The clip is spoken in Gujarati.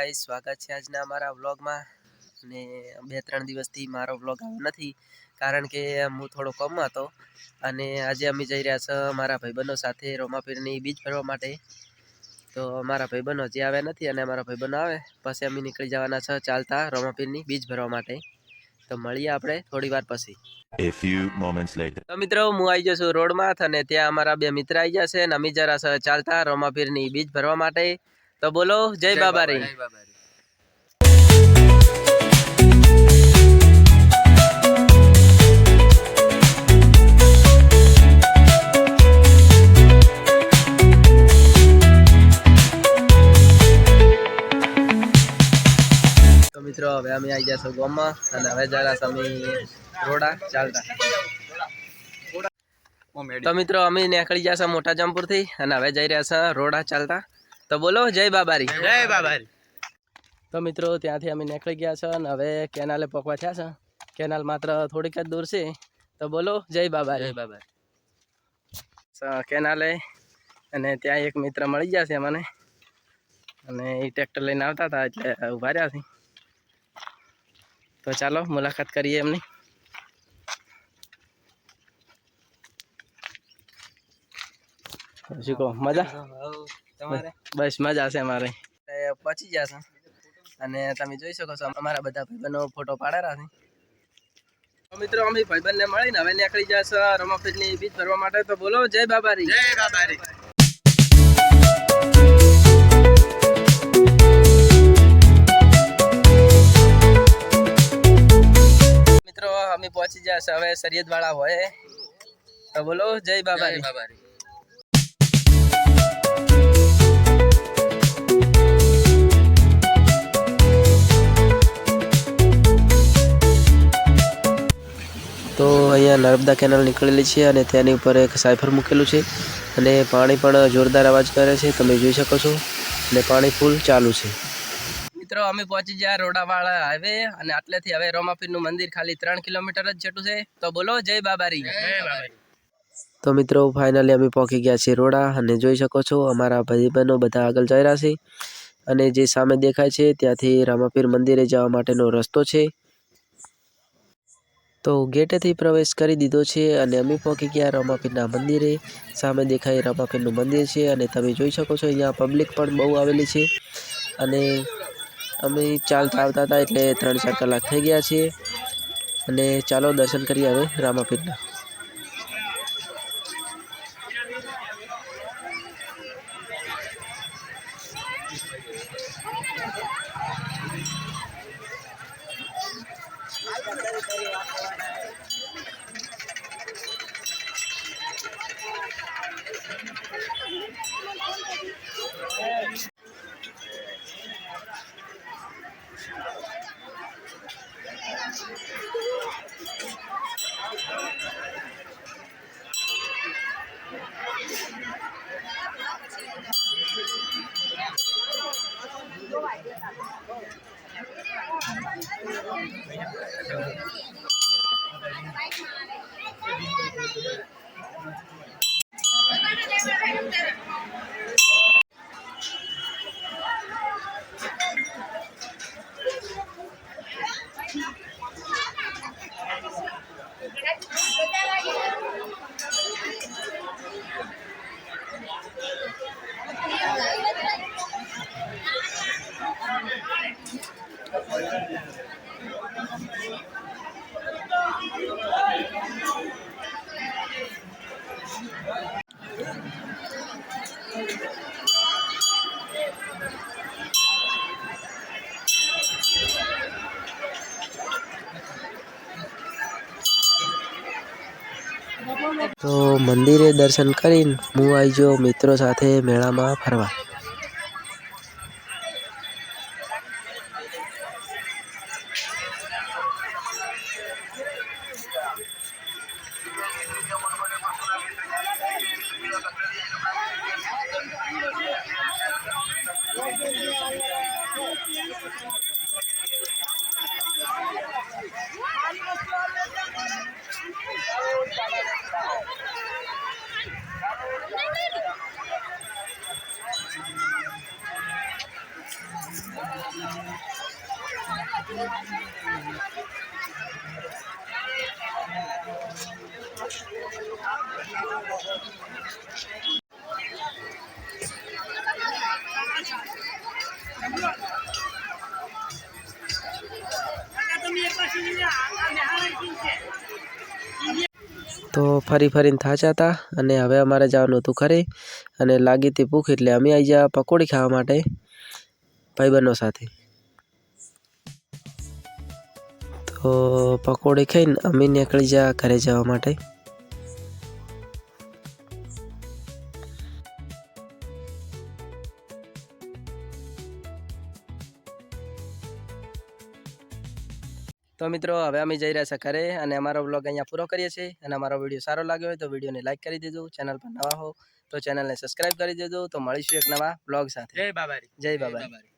ગાઈસ, સ્વાગત છે આજના અમારા વ્લોગમાં। અને 2-3 દિવસથી મારો વ્લોગ આવ્યો નથી કારણ કે હું થોડો કામમાં હતો। અને આજે અમે જઈ રહ્યા છે મારા ભાઈબંધો સાથે રોમાપીરની બીચ ફરવા માટે। તો મારા ભાઈબંધો હજી આવ્યા નથી અને અમારા ભાઈબંધો આવે પછી અમે નીકળી જવાના છે ચાલતા રોમાપીરની બીચ ફરવા માટે। તો મળીએ આપણે થોડી વાર પછી। A few moments later. તો મિત્રો હું આવી ગયો છું રોડમાં અને ત્યાં અમારા બે મિત્ર આવી ગયા છે અને અમે જરા છે ચાલતા રોમાપીરની બીચ ફરવા માટે। તો બોલો જય બાબારી। તો મિત્રો હવે અમે આવી ગયા છો ગામમાં અને હવે જરા અમે રોડા ચાલતા। તો મિત્રો અમે નીકળી ગયા છે મોટા જમપુર થી અને હવે જઈ રહ્યા છે રોડા ચાલતા। તો બોલો જય બાબારી। જય બાબારી। તો મિત્રો ત્યાંથી અમે નીકળી ગયા છે અને હવે કેનાલે પહોંચવા થયા છે। કેનાલ માત્ર થોડીક જ દૂર છે। તો બોલો જય બાબારી। જય બાબારી। કેનાલે અને ત્યાં એક મિત્ર મળી ગયા છે મને અને એ ટ્રેક્ટર લઈને આવતા હતા એટલે ઊભા રહ્યા છે। તો ચાલો મુલાકાત કરીએ એમની। શું કહો મજા? બસ મજા છે અમારે। પહોંચી ગયા છે અને તમે જોઈ શકો છો અમારા બધા ભાઈબંધો ફોટો પાડેલા છે। તો મિત્રો અમે ભાઈબંધને મળીને હવે નીકળી ગયા છે રોમાપીરની બીચ ફરવા માટે। તો બોલો જય બાબારી। જય બાબારી। મિત્રો અમે પહોંચી ગયા છે હવે સરિયદ વાળા હોય। તો બોલો જય બાબારી। જય બાબારી। તો અહીંયા નર્મદા કેનાલ નીકળેલી છે અને તેની ઉપર એક સાયફર મૂકેલું છે અને પાણી પણ જોરદાર અવાજ કરે છે, તમે જોઈ શકો છો। અને પાણી ફૂલ ચાલુ છે। મિત્રો અમે પહોંચી ગયા રોડાવાળા હાઈવે અને આટલેથી હવે રોમાપીરનું મંદિર ખાલી 3 કિલોમીટર જ છેટું છે। તો બોલો જય બાબારી। જય બાબારી। તો મિત્રો ફાઇનલી અમે પહોંચી ગયા છીએ રોડા અને જોઈ શકો છો અમારા ભાઈબંધો બધા આગળ જઈ રહ્યા છે અને જે સામે દેખાય છે ત્યાંથી રામાપીર મંદિરે જવા માટેનો રસ્તો છે। તો ગેટેથી પ્રવેશ કરી દીધો છે અને અમે પહોંચી ગયા રામાપીરના મંદિરે। સામે દેખાય રામાપીરનું મંદિર છે અને તમે જોઈ શકો છો અહીંયા પબ્લિક પણ બહુ આવેલી છે અને અમે ચાલતા આવતા હતા એટલે 3-4 કલાક થઈ ગયા છે અને ચાલો દર્શન કરીએ હવે રામાપીરના। તો મંદિરે દર્શન કરીને હું આવી ગયો મિત્રો સાથે મેળામાં ફરવા। તો ફરી ફરીને થાચા હતા અને હવે અમારે જવાનું હતું ઘરે અને લાગી હતી ભૂખ એટલે અમે આવી ગયા પકોડી ખાવા માટે ભાઈબંધો સાથે. તો પકોડી ખાઈને અમે નીકળી જા ઘરે જવા માટે. તો મિત્રો હવે અમે જઈ રહ્યા છે ઘરે અને અમારો વ્લોગ અહીંયા પૂરો કરીએ છીએ અને અમારો વિડીયો સારો લાગ્યો હોય તો વિડીયોને લાઈક કરી દેજો. ચેનલ પર નવા હો તો ચેનલને સબસ્ક્રાઈબ કરી દેજો. તો મળીશું એક નવા વ્લોગ સાથે. જય બાબારી.